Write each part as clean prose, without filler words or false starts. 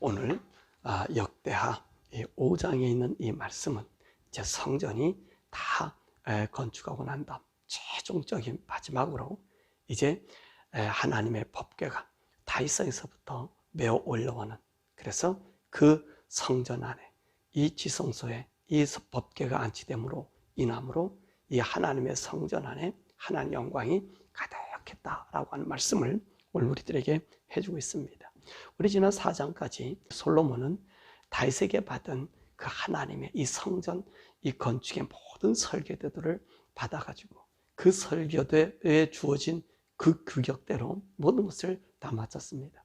오늘 역대하 5장에 있는 이 말씀은 이제 성전이 다 건축하고 난 다음 최종적인 마지막으로 이제 하나님의 법궤가 다윗성에서부터 메어 올라오는, 그래서 그 성전 안에 이 지성소에 이 법궤가 안치됨으로 인함으로 이 하나님의 성전 안에 하나님의 영광이 가득했다라고 하는 말씀을 오늘 우리들에게 해주고 있습니다. 우리 지난 4장까지 솔로몬은 다윗에게 받은 그 하나님의 이 성전, 이 건축의 모든 설계도들을 받아가지고 그 설계도에 주어진 그 규격대로 모든 것을 다 마쳤습니다.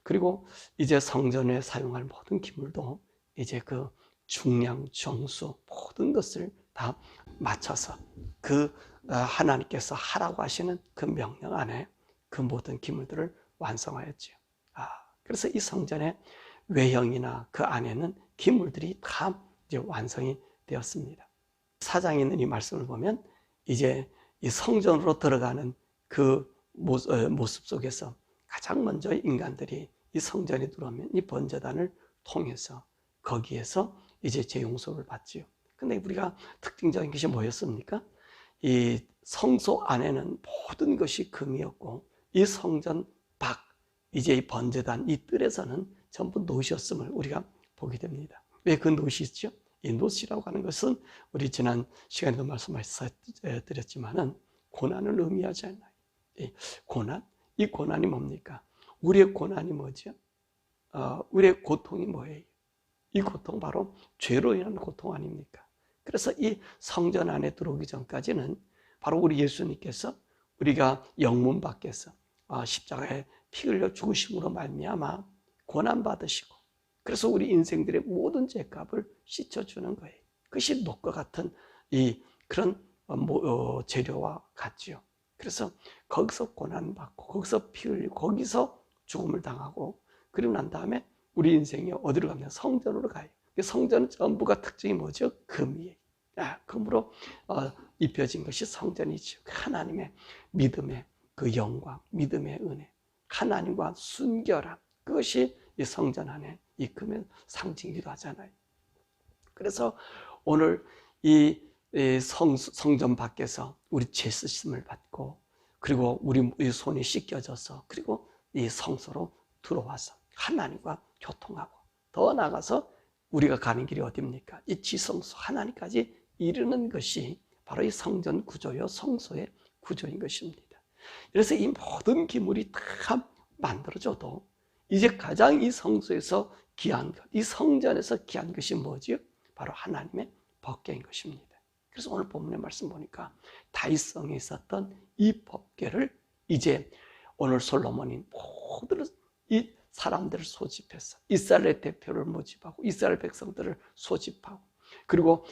그리고 이제 성전에 사용할 모든 기물도 이제 그 중량, 정수 모든 것을 다 맞춰서 그 하나님께서 하라고 하시는 그 명령 안에 그 모든 기물들을 완성하였죠. 그래서 이 성전의 외형이나 그 안에는 기물들이 다 이제 완성이 되었습니다. 사장에 있는 이 말씀을 보면 이제 이 성전으로 들어가는 그 모습 속에서 가장 먼저 인간들이 이 성전에 들어오면 이 번제단을 통해서 거기에서 이제 재용서를 받지요. 근데 우리가 특징적인 것이 뭐였습니까? 이 성소 안에는 모든 것이 금이었고 이 성전 밖, 이제 이 번제단 이 뜰에서는 전부 놋이었음을 우리가 보게 됩니다. 왜 그 놋이 있죠? 이 놋이라고 하는 것은 우리 지난 시간에도 말씀드렸지만은 고난을 의미하지 않나요? 고난? 이 고난이 뭡니까? 우리의 고난이 뭐죠? 우리의 고통이 뭐예요? 이 고통 바로 죄로 인한 고통 아닙니까? 그래서 이 성전 안에 들어오기 전까지는 바로 우리 예수님께서 우리가 영문 밖에서 십자가에 피 흘려 죽으심으로 말미암아 고난 받으시고, 그래서 우리 인생들의 모든 죄값을 씻어주는 거예요. 그것이 놋과 같은 이 그런 재료와 같지요. 그래서 거기서 고난 받고 거기서 피 흘리고 거기서 죽음을 당하고, 그리고 난 다음에 우리 인생이 어디로 가면 성전으로 가요. 성전은 전부가 특징이 뭐죠? 금이에요. 금으로 입혀진 것이 성전이죠. 하나님의 믿음의 그 영광, 믿음의 은혜, 하나님과 순결함, 그것이 이 성전 안에 이 금의 상징이기도 하잖아요. 그래서 오늘 이 성전 밖에서 우리 죄 씻음을 받고, 그리고 우리 손이 씻겨져서, 그리고 이 성소로 들어와서 하나님과 교통하고, 더 나아가서 우리가 가는 길이 어디입니까? 이 지성소 하나님까지 이르는 것이 바로 이 성전 구조요, 성소의 구조인 것입니다. 그래서 이 모든 기물이 다 만들어져도 이제 가장 이 성소에서 귀한 것, 이 성전에서 귀한 것이 뭐지요? 바로 하나님의 법궤인 것입니다. 그래서 오늘 본문의 말씀 보니까 다윗성에 있었던 이 법궤를 이제 오늘 솔로몬이 모든 이 사람들을 소집해서 이스라엘 대표를 모집하고 이스라엘 백성들을 소집하고, 그리고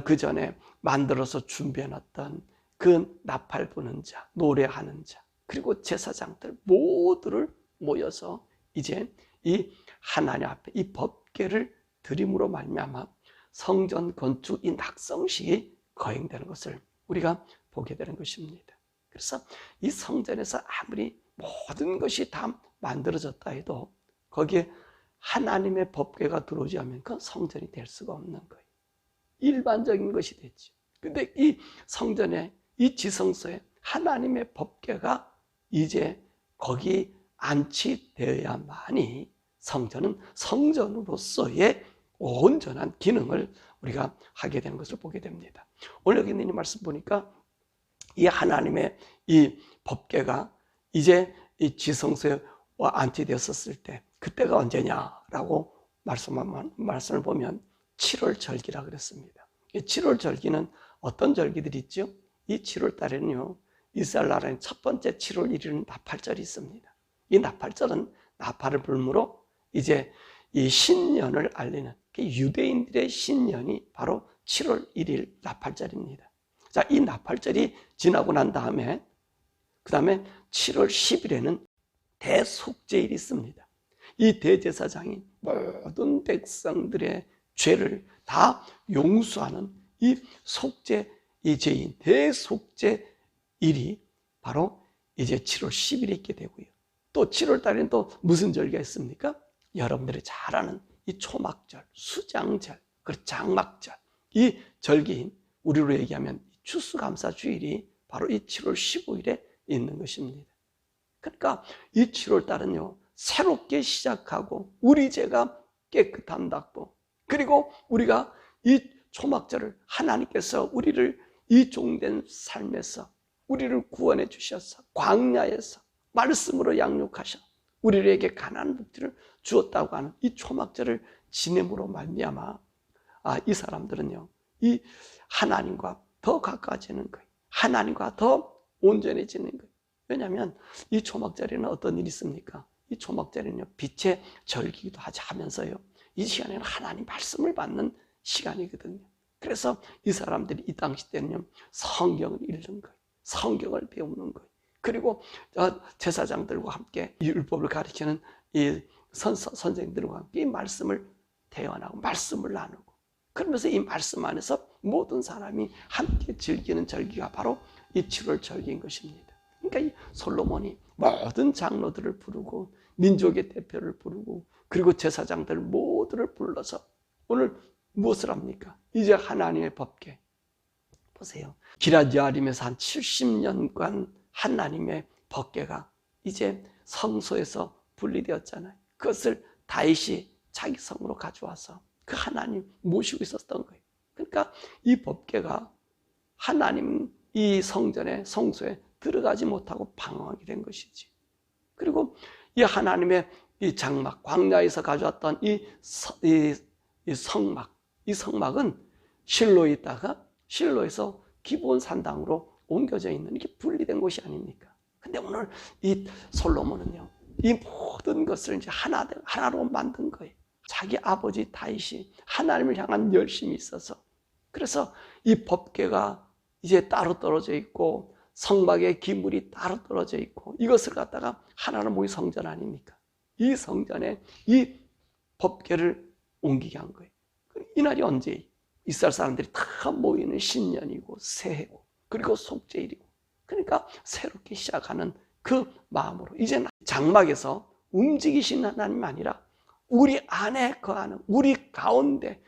그 전에 만들어서 준비해놨던 그 나팔 부는 자, 노래하는 자, 그리고 제사장들 모두를 모여서 이제 이 하나님 앞에 이 법궤를 드림으로 말미암아 성전 건축 이 낙성식이 거행되는 것을 우리가 보게 되는 것입니다. 그래서 이 성전에서 아무리 모든 것이 다 만들어졌다 해도 거기에 하나님의 법궤가 들어오지 않으면 그 성전이 될 수가 없는 거예요. 일반적인 것이 됐죠. 근데 이 성전에, 이 지성소에 하나님의 법궤가 이제 거기 안치되어야만이 성전은 성전으로서의 온전한 기능을 우리가 하게 되는 것을 보게 됩니다. 오늘 여기 있는 이 말씀 보니까 이 하나님의 이 법궤가 이제 이 지성소에 안치되었을 때, 그때가 언제냐라고 말씀을 보면 7월 절기라 그랬습니다. 이 7월 절기는 어떤 절기들이 있죠? 이 7월 달에는요, 이스라엘 나라의 첫 번째 7월 1일은 나팔절이 있습니다. 이 나팔절은 나팔을 불므로 이제 이 신년을 알리는, 유대인들의 신년이 바로 7월 1일 나팔절입니다. 자, 이 나팔절이 지나고 난 다음에 그 다음에 7월 10일에는 대속죄일이 있습니다. 이 대제사장이 모든 백성들의 죄를 다 용서하는 이 속죄, 이 죄인 대속죄일이 바로 이제 7월 10일에 있게 되고요. 또 7월 달에는 또 무슨 절기가 있습니까? 여러분들이 잘 아는 이 초막절, 수장절, 그리고 장막절, 이 절기인 우리로 얘기하면 추수감사주일이 바로 이 7월 15일에 있는 것입니다. 그러니까 이 7월 달은요, 새롭게 시작하고 우리 죄가 깨끗한다고, 그리고 우리가 이 초막절을 하나님께서 우리를 이 종된 삶에서 우리를 구원해 주셔서 광야에서 말씀으로 양육하셔 우리에게 가난한 복지를 주었다고 하는 이 초막절을 지냄으로 말미암아 이 사람들은요, 이 하나님과 더 가까워지는 거예요. 하나님과 더 온전해지는 거예요. 왜냐하면 이 초막절에는 어떤 일이 있습니까? 이 초막절에는요, 빛의 절기기도 하면서요, 이 시간에는 하나님 말씀을 받는 시간이거든요. 그래서 이 사람들이 이 당시 때는요, 성경을 읽는 거예요. 성경을 배우는 거예요. 그리고 제사장들과 함께 이 율법을 가르치는 이 선생들과 함께 이 말씀을 대화하고 말씀을 나누고, 그러면서 이 말씀 안에서 모든 사람이 함께 즐기는 절기가 바로 이 7월 절기인 것입니다. 그러니까 이 솔로몬이 모든 장로들을 부르고 민족의 대표를 부르고 그리고 제사장들 모두를 불러서 오늘 무엇을 합니까? 이제 하나님의 법궤 보세요. 기럇 여아림에서 한 70년간 하나님의 법궤가 이제 성소에서 분리되었잖아요. 그것을 다윗이 자기 성으로 가져와서 그 하나님 모시고 있었던 거예요. 그러니까 이 법궤가 하나님 이 성소에 들어가지 못하고 방황하게 된 것이지. 그리고 이 하나님의 이 장막, 광야에서 가져왔던 이 성막, 이 성막은 실로에 있다가 실로에서 기브온 산당으로 옮겨져 있는, 이게 분리된 곳이 아닙니까? 근데 오늘 이 솔로몬은요, 이 모든 것을 이제 하나로 만든 거예요. 자기 아버지 다윗이 하나님을 향한 열심이 있어서, 그래서 이 법궤가 이제 따로 떨어져 있고 성막의 기물이 따로 떨어져 있고, 이것을 갖다가 하나로 모인 성전 아닙니까? 이 성전에 이 법궤를 옮기게 한 거예요. 이날이 언제예요? 이스라엘 사람들이 다 모이는 신년이고 새해고 그리고 속죄일이고, 그러니까 새롭게 시작하는 그 마음으로 이제 장막에서 움직이시는 하나님이 아니라 우리 안에 거하는, 우리 가운데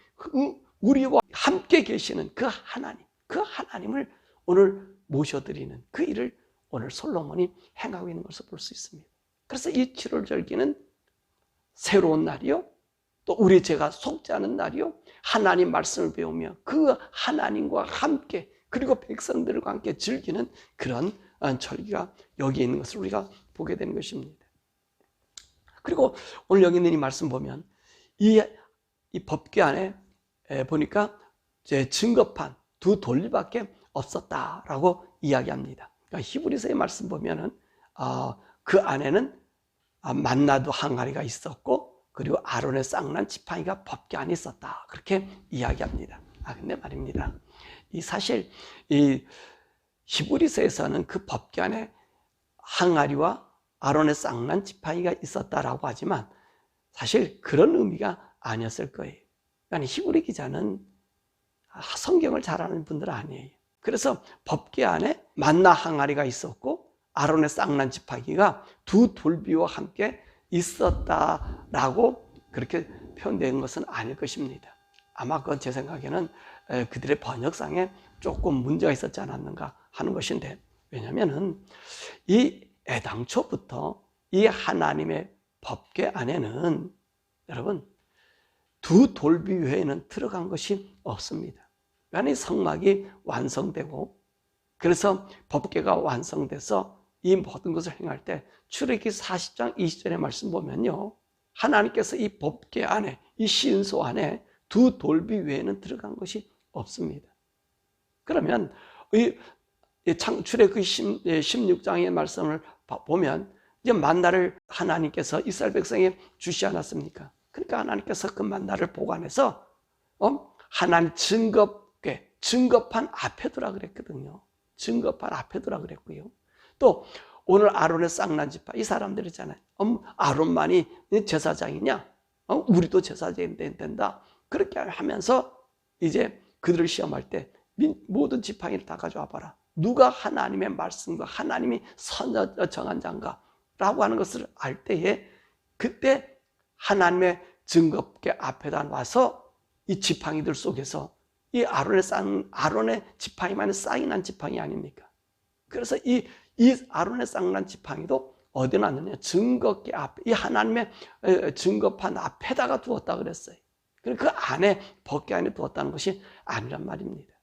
우리와 함께 계시는 그 하나님을 오늘 모셔드리는 그 일을 오늘 솔로몬이 행하고 있는 것을 볼 수 있습니다. 그래서 이 7월 절기는 새로운 날이요, 또 우리 죄가 속죄하는 날이요, 하나님 말씀을 배우며 그 하나님과 함께 그리고 백성들과 함께 즐기는 그런 절기가 여기 있는 것을 우리가 보게 되는 것입니다. 그리고 오늘 여기 있는 이 말씀 보면 이 법궤 안에 보니까 증거판 두 돌리밖에 없었다라고 이야기합니다. 그러니까 히브리서의 말씀 보면은 그 안에는 만나도 항아리가 있었고 그리고 아론의 쌍난 지팡이가 법궤 안에 있었다, 그렇게 이야기합니다. 근데 말입니다, 이 사실 이 히브리서에서는 그 법궤 안에 항아리와 아론의 쌍난 지팡이가 있었다라고 하지만 사실 그런 의미가 아니었을 거예요. 그러니까 히브리 기자는 성경을 잘 아는 분들은 아니에요. 그래서 법궤 안에 만나 항아리가 있었고 아론의 쌍난 지팡이가 두 돌비와 함께 있었다라고 그렇게 표현된 것은 아닐 것입니다. 아마 그건 제 생각에는 그들의 번역상에 조금 문제가 있었지 않았는가 하는 것인데, 왜냐하면 이 애당초부터 이 하나님의 법궤 안에는 여러분 두 돌비 외에는 들어간 것이 없습니다. 그러니까 이 성막이 완성되고, 그래서 법궤가 완성돼서 이 모든 것을 행할 때 출애굽기 40장 20절의 말씀 보면요, 하나님께서 이 법궤 안에, 이 시인소 안에 두 돌비 외에는 들어간 것이 없습니다. 그러면 출애굽기 16장의 말씀을 보면 이제 만나를 하나님께서 이스라엘 백성에 주시지 않았습니까? 그러니까 하나님께서 그 만나를 보관해서 하나님 증거판 앞에 두라 그랬거든요. 증거판 앞에 두라 그랬고요. 또 오늘 아론의 쌍난 지팡이, 이 사람들 있잖아요. 아론만이 제사장이냐? 우리도 제사장이 된다. 그렇게 하면서 이제 그들을 시험할 때 모든 지팡이를 다 가져와 봐라. 누가 하나님의 말씀과 하나님이 정한 자인가? 라고 하는 것을 알 때에 그때 하나님의 증거계 앞에다 놔서 이 지팡이들 속에서 이 아론의 지팡이만이 쌓이난 지팡이 아닙니까? 그래서 이 아론의 쌓이난 지팡이도 어디 놨느냐? 증거계 앞에, 이 하나님의 증거판 앞에다가 두었다 그랬어요. 그 안에, 법궤 안에 두었다는 것이 아니란 말입니다.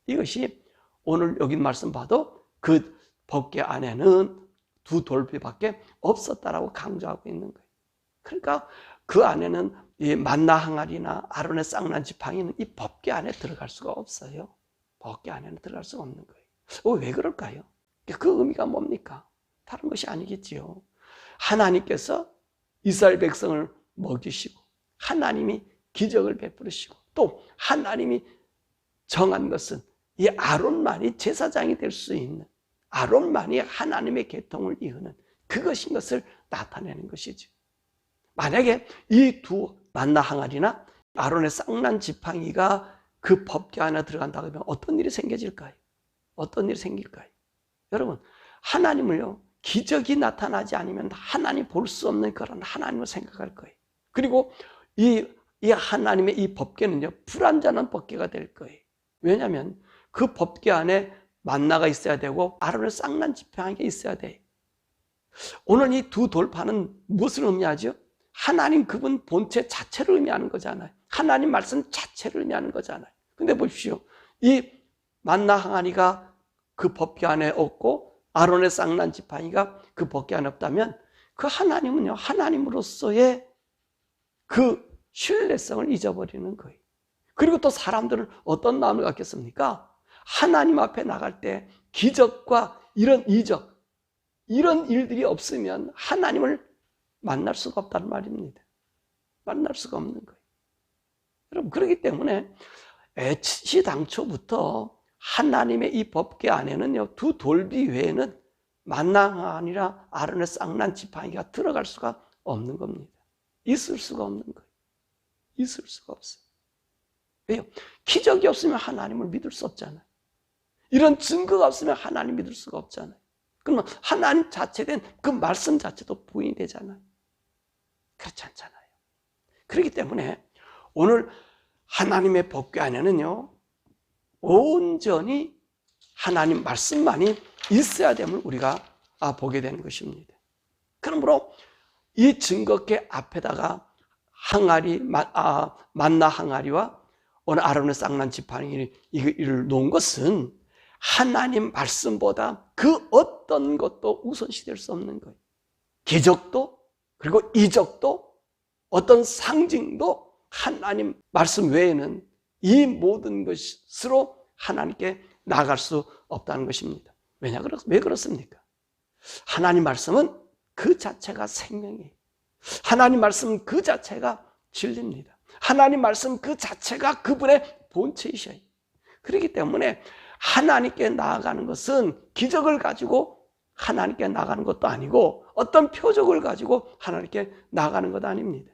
이것이 오늘 여기 말씀 봐도 그 법궤 안에는 두 돌비밖에 없었다라고 강조하고 있는 거예요. 그러니까 그 안에는 이 만나 항아리나 아론의 쌍난 지팡이는 이 법궤 안에 들어갈 수가 없어요. 법궤 안에는 들어갈 수가 없는 거예요. 왜 그럴까요? 그 의미가 뭡니까? 다른 것이 아니겠지요. 하나님께서 이스라엘 백성을 먹이시고 하나님이 기적을 베푸시고 또 하나님이 정한 것은 이 아론만이 제사장이 될 수 있는, 아론만이 하나님의 계통을 이루는 그것인 것을 나타내는 것이죠. 만약에 이 두 만나 항아리나 아론의 쌍난 지팡이가 그 법궤 안에 들어간다고 하면 어떤 일이 생겨질까요? 어떤 일이 생길까요? 여러분, 하나님을요, 기적이 나타나지 않으면 하나님 볼 수 없는 그런 하나님을 생각할 거예요. 그리고 이 하나님의 이 법궤는요, 불완전한 법궤가 될 거예요. 왜냐하면 그 법궤 안에 만나가 있어야 되고 아론의 쌍난 지팡이가 있어야 돼요. 오늘 이 두 돌판은 무엇을 의미하죠? 하나님 그분 본체 자체를 의미하는 거잖아요. 하나님 말씀 자체를 의미하는 거잖아요. 근데 보십시오. 이 만나 항아리가 그 법궤 안에 없고 아론의 쌍난 지팡이가 그 법궤 안에 없다면 그 하나님은요, 하나님으로서의 그 신뢰성을 잊어버리는 거예요. 그리고 또 사람들은 어떤 마음을 갖겠습니까? 하나님 앞에 나갈 때 기적과 이런 이적, 이런 일들이 없으면 하나님을 만날 수가 없다는 말입니다. 만날 수가 없는 거예요. 여러분, 그렇기 때문에 애시당초부터 하나님의 이 법궤 안에는요, 두 돌비 외에는 만나가 아니라 아론의 쌍난 지팡이가 들어갈 수가 없는 겁니다. 있을 수가 없는 거예요. 있을 수가 없어요. 왜요? 기적이 없으면 하나님을 믿을 수 없잖아요. 이런 증거가 없으면 하나님 믿을 수가 없잖아요. 그러면 하나님 자체된 그 말씀 자체도 부인이 되잖아요. 그렇지 않잖아요. 그렇기 때문에 오늘 하나님의 법궤 안에는요, 온전히 하나님 말씀만이 있어야 됨을 우리가 보게 되는 것입니다. 그러므로 이 증거궤 앞에다가 항아리, 만나 항아리와 오늘 아론의 쌍난 지팡이를 놓은 것은 하나님 말씀보다 그 어떤 것도 우선시 될 수 없는 거예요. 기적도 그리고 이적도 어떤 상징도 하나님 말씀 외에는 이 모든 것으로 하나님께 나아갈 수 없다는 것입니다. 왜 그렇습니까? 하나님 말씀은 그 자체가 생명이에요. 하나님 말씀 그 자체가 진리입니다. 하나님 말씀 그 자체가 그분의 본체이셔요. 그렇기 때문에 하나님께 나아가는 것은 기적을 가지고 하나님께 나아가는 것도 아니고 어떤 표적을 가지고 하나님께 나아가는 것도 아닙니다.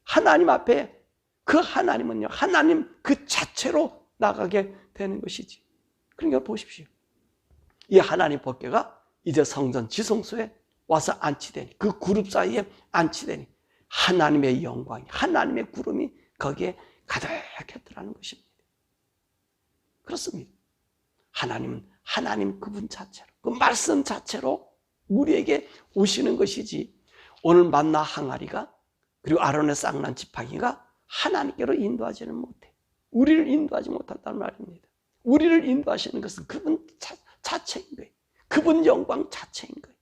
하나님 앞에 그 하나님은요, 하나님 그 자체로 나가게 되는 것이지. 그러니까 보십시오. 이 하나님 법궤가 이제 성전 지성소에 와서 안치되니, 그 그룹 사이에 안치되니 하나님의 영광이, 하나님의 구름이 거기에 가득했더라는 것입니다. 그렇습니다. 하나님은 하나님 그분 자체로, 그 말씀 자체로 우리에게 오시는 것이지, 오늘 만나 항아리가 그리고 아론의 쌍난 지팡이가 하나님께로 인도하지는 못해. 우리를 인도하지 못한다는 말입니다. 우리를 인도하시는 것은 그분 자체인 거예요. 그분 영광 자체인 거예요.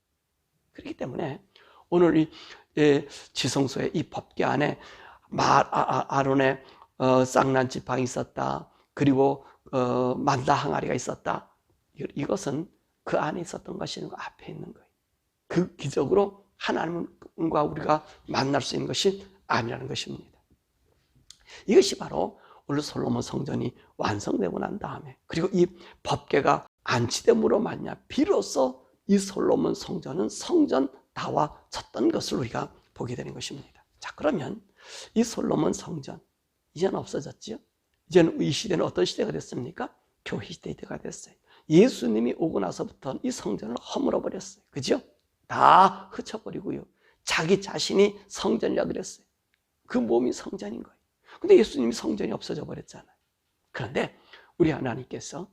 그렇기 때문에 오늘 이 지성소의 이 법궤 안에 아론의 쌍난 지팡이 있었다. 그리고 만나 항아리가 있었다. 이것은 그 안에 있었던 것이 아니고 앞에 있는 거예요. 그 기적으로 하나님과 우리가 만날 수 있는 것이 아니라는 것입니다. 이것이 바로 오늘 솔로몬 성전이 완성되고 난 다음에, 그리고 이 법궤가 안치됨으로 말미암아 비로소 이 솔로몬 성전은 성전다워졌던 것을 우리가 보게 되는 것입니다. 자, 그러면 이 솔로몬 성전 이제는 없어졌죠. 이제는 이 시대는 어떤 시대가 됐습니까? 교회 시대가 됐어요. 예수님이 오고 나서부터 이 성전을 허물어 버렸어요. 그죠? 다 흩어버리고요. 자기 자신이 성전이라 그랬어요. 그 몸이 성전인 거예요. 근데 예수님이 성전이 없어져 버렸잖아요. 그런데 우리 하나님께서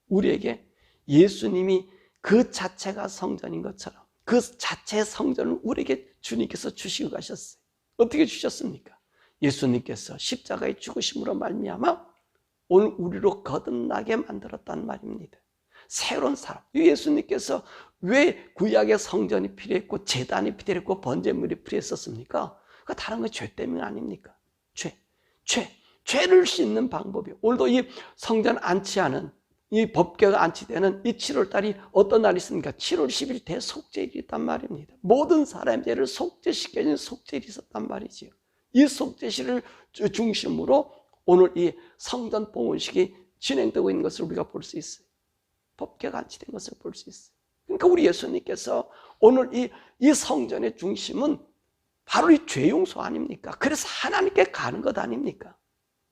우리에게 예수님이 그 자체가 성전인 것처럼 그 자체의 성전을 우리에게 주님께서 주시고 가셨어요. 어떻게 주셨습니까? 예수님께서 십자가의 죽으심으로 말미암아 오늘 우리로 거듭나게 만들었단 말입니다. 새로운 사람. 예수님께서 왜 구약의 성전이 필요했고 제단이 필요했고 번제물이 필요했었습니까? 그 다른 건 죄 때문 아닙니까? 죄를 씻는 방법이에요. 오늘도 이 성전 안치하는 이 법궤가 안치되는 이 7월달이 어떤 날이 있습니까? 7월 10일 대속죄일이 있단 말입니다. 모든 사람의 죄를 속죄시켜주는 속죄일이 있었단 말이지요. 이 속죄시를 중심으로 오늘 이 성전 봉헌식이 진행되고 있는 것을 우리가 볼 수 있어요. 법궤가 안치된 것을 볼 수 있어요. 그러니까 우리 예수님께서 오늘 이 성전의 중심은 바로 이 죄 용서 아닙니까? 그래서 하나님께 가는 것 아닙니까?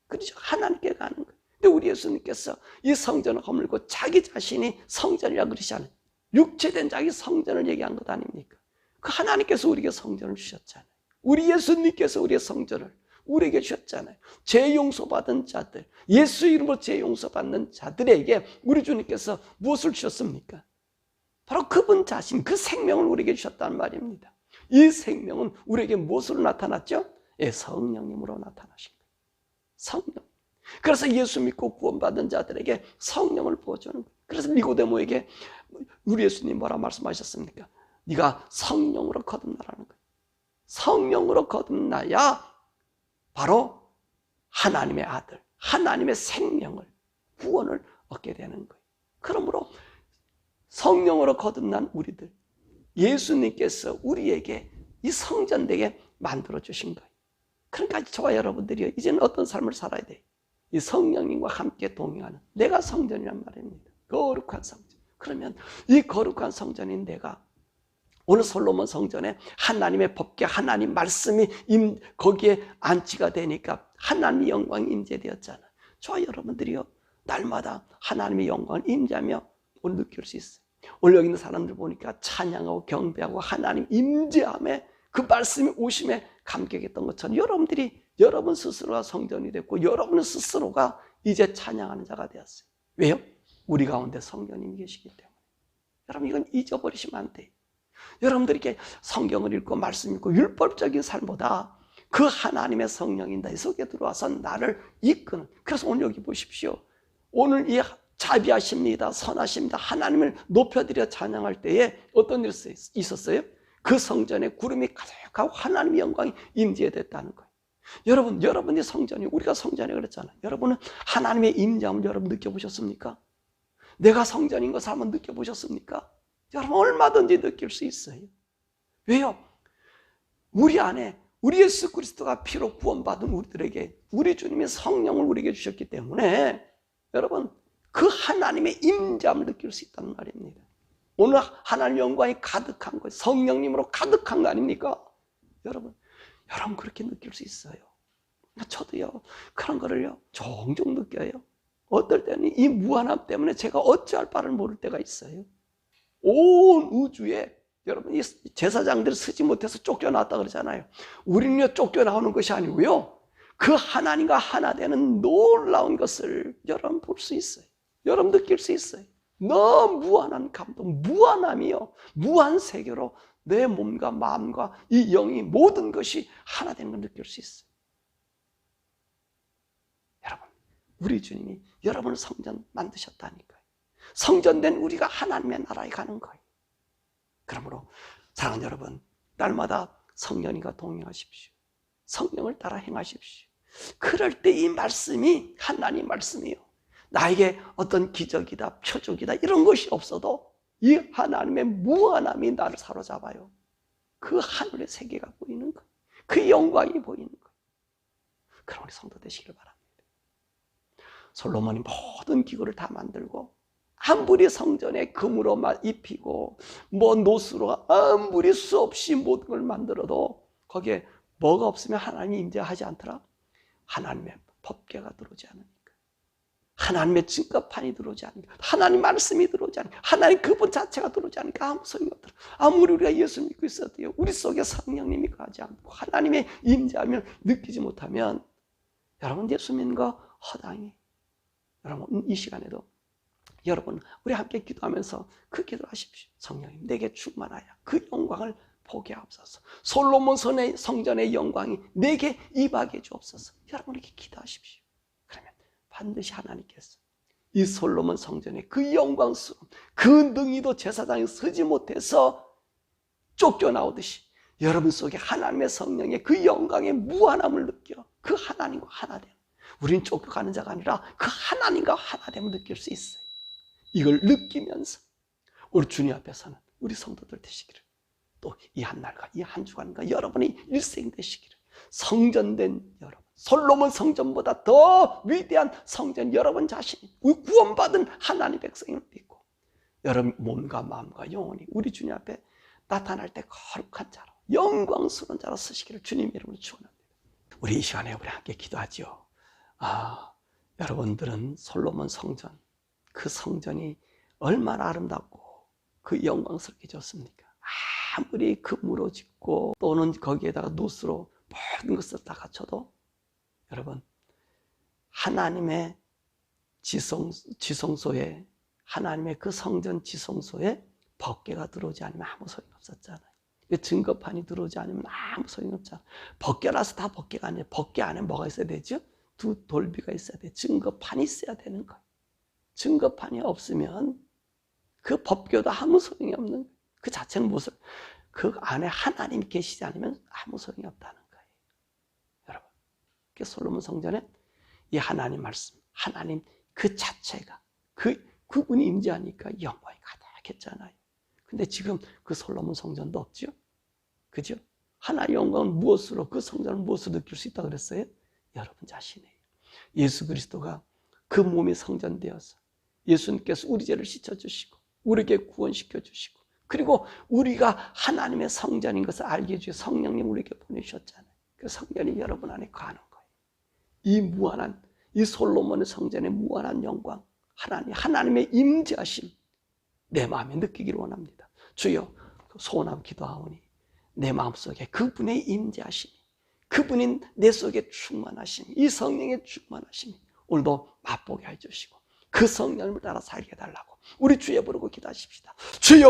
그렇죠. 하나님께 가는 거예요. 근데 우리 예수님께서 이 성전을 허물고 자기 자신이 성전이라고 그러시잖아요. 육체된 자기 성전을 얘기한 것 아닙니까? 그 하나님께서 우리에게 성전을 주셨잖아요. 우리 예수님께서 우리의 성전을 우리에게 주셨잖아요. 죄 용서받은 자들, 예수 이름으로 죄 용서받는 자들에게 우리 주님께서 무엇을 주셨습니까? 바로 그분 자신, 그 생명을 우리에게 주셨다는 말입니다. 이 생명은 우리에게 무엇으로 나타났죠? 성령님으로 나타나신 거예요. 성령. 그래서 예수 믿고 구원받은 자들에게 성령을 부어주는 거예요. 그래서 니고데모에게 우리 예수님 뭐라 말씀하셨습니까? 네가 성령으로 거듭나라는 거예요. 성령으로 거듭나야 바로 하나님의 아들, 하나님의 생명을, 구원을 얻게 되는 거예요. 그러므로 성령으로 거듭난 우리들, 예수님께서 우리에게 이 성전되게 만들어주신 거예요. 그러니까 저와 여러분들이 이제는 어떤 삶을 살아야 돼요? 이 성령님과 함께 동행하는, 내가 성전이란 말입니다. 거룩한 성전. 그러면 이 거룩한 성전인 내가 오늘 솔로몬 성전에 하나님의 법궤, 하나님 말씀이 거기에 안치가 되니까 하나님의 영광이 임재되었잖아요. 저와 여러분들이요, 날마다 하나님의 영광을 임재하며 오늘 느낄 수 있어요. 오늘 여기 있는 사람들 보니까 찬양하고 경배하고 하나님 임재함에 그 말씀이 오심에 감격했던 것처럼 여러분들이 여러분 스스로가 성전이 됐고 여러분 스스로가 이제 찬양하는 자가 되었어요. 왜요? 우리 가운데 성령님이 계시기 때문에. 여러분 이건 잊어버리시면 안 돼요. 여러분들에게 성경을 읽고 말씀 읽고 율법적인 삶보다 그 하나님의 성령이 내 속에 들어와서 나를 이끄는, 그래서 오늘 여기 보십시오. 오늘 이 자비하십니다, 선하십니다, 하나님을 높여드려 찬양할 때에 어떤 일이 있었어요? 그 성전에 구름이 가득하고 하나님의 영광이 임재됐다는 거예요. 여러분이 성전이, 우리가 성전이 그랬잖아요. 여러분은 하나님의 임재함을 여러분 느껴보셨습니까? 내가 성전인 것을 한번 느껴보셨습니까? 여러분 얼마든지 느낄 수 있어요. 왜요? 우리 안에 우리 예수 그리스도가 피로 구원받은 우리들에게 우리 주님의 성령을 우리에게 주셨기 때문에 여러분 그 하나님의 임재함을 느낄 수 있다는 말입니다. 오늘 하나님의 영광이 가득한 거예요. 성령님으로 가득한 거 아닙니까? 여러분 그렇게 느낄 수 있어요. 저도요 그런 거를요 종종 느껴요. 어떨 때는 이 무한함 때문에 제가 어찌할 바를 모를 때가 있어요. 온 우주에 여러분 이 제사장들이 쓰지 못해서 쫓겨나왔다 그러잖아요. 우리는요 쫓겨나오는 것이 아니고요 그 하나님과 하나 되는 놀라운 것을 여러분 볼 수 있어요. 여러분 느낄 수 있어요. 너무 무한한 감동, 무한함이요 무한 세계로 내 몸과 마음과 이 영이 모든 것이 하나 되는 걸 느낄 수 있어요. 여러분 우리 주님이 여러분을 성전 만드셨다니까요. 성전된 우리가 하나님의 나라에 가는 거예요. 그러므로 사랑하는 여러분, 날마다 성령님과 동행하십시오. 성령을 따라 행하십시오. 그럴 때 이 말씀이 하나님 말씀이요 나에게 어떤 기적이다, 표적이다 이런 것이 없어도 이 하나님의 무한함이 나를 사로잡아요. 그 하늘의 세계가 보이는 거예요. 그 영광이 보이는 거예요. 그럼 우리 성도 되시길 바랍니다. 솔로몬이 모든 기구를 다 만들고 아무리 성전에 금으로 입히고 노수로 아무리 수없이 모든 걸 만들어도 거기에 뭐가 없으면 하나님이 임재하지 않더라. 하나님의 법궤가 들어오지 않으니까. 하나님의 증거판이 들어오지 않으니까, 하나님 말씀이 들어오지 않으니까, 하나님 그분 자체가 들어오지 않으니까 아무 소용이 없더라. 아무리 우리가 예수 믿고 있어도요, 우리 속에 성령님이 거하지 않고 하나님의 임재함을 느끼지 못하면 여러분 예수 믿는 거 허당해. 여러분 이 시간에도 여러분 우리 함께 기도하면서 그 기도를 하십시오. 성령님 내게 충만하여 그 영광을 보게 하옵소서. 솔로몬 성전의 영광이 내게 임하게 주옵소서. 여러분 이렇게 기도하십시오. 그러면 반드시 하나님께서 이 솔로몬 성전의 그 영광스러움, 그 능이도 제사장이 서지 못해서 쫓겨나오듯이 여러분 속에 하나님의 성령의 그 영광의 무한함을 느껴 그 하나님과 하나됨. 우리는 쫓겨가는 자가 아니라 그 하나님과 하나됨을 느낄 수 있어요. 이걸 느끼면서 우리 주님 앞에서는 우리 성도들 되시기를, 또 이 한날과 이 한 주간과 여러분의 일생 되시기를, 성전된 여러분, 솔로몬 성전보다 더 위대한 성전 여러분 자신이, 우리 구원받은 하나님 백성을 믿고 여러분 몸과 마음과 영혼이 우리 주님 앞에 나타날 때 거룩한 자로 영광스러운 자로 쓰시기를 주님 이름으로 축원합니다. 우리 이 시간에 우리 함께 기도하죠. 여러분들은 솔로몬 성전, 그 성전이 얼마나 아름답고 그 영광스럽게 졌습니까? 아무리 금으로 짓고 또는 거기에다가 노스로 모든 것을 다 갖춰도 여러분 하나님의 지성소에, 하나님의 그 성전 지성소에 법궤가 들어오지 않으면 아무 소용이 없었잖아요. 증거판이 들어오지 않으면 아무 소용이 없잖아요. 법궤라서 다 법궤가 아니에요. 법궤 안에 뭐가 있어야 되죠? 두 돌비가 있어야 돼요. 증거판이 있어야 되는 거예요. 증거판이 없으면 그 법궤도 아무 소용이 없는 거예요. 그 자체는 무엇을, 그 안에 하나님이 계시지 않으면 아무 소용이 없다는 거예요. 여러분, 그 솔로몬 성전에 이 하나님 말씀, 하나님 그 자체가, 그분이 임재하니까 영광이 가득했잖아요. 근데 지금 그 솔로몬 성전도 없죠? 그죠? 하나님의 영광은 무엇으로, 그 성전을 무엇으로 느낄 수 있다고 그랬어요? 여러분 자신이에요. 예수 그리스도가 그 몸이 성전되어서 예수님께서 우리 죄를 씻어주시고 우리에게 구원시켜주시고, 그리고 우리가 하나님의 성전인 것을 알게 해주시고 성령님 우리에게 보내주셨잖아요. 그 성전이 여러분 안에 거하는 거예요. 이 무한한, 이 솔로몬의 성전의 무한한 영광, 하나님의 임재하심 내 마음에 느끼기를 원합니다. 주여, 소원하고 기도하오니 내 마음속에 그분의 임재하심이, 그분인 내 속에 충만하심이, 이 성령의 충만하심이 오늘도 맛보게 해주시고 그 성령을 따라 살게 해달라고 우리 주여 부르고 기도하십시다. 주여!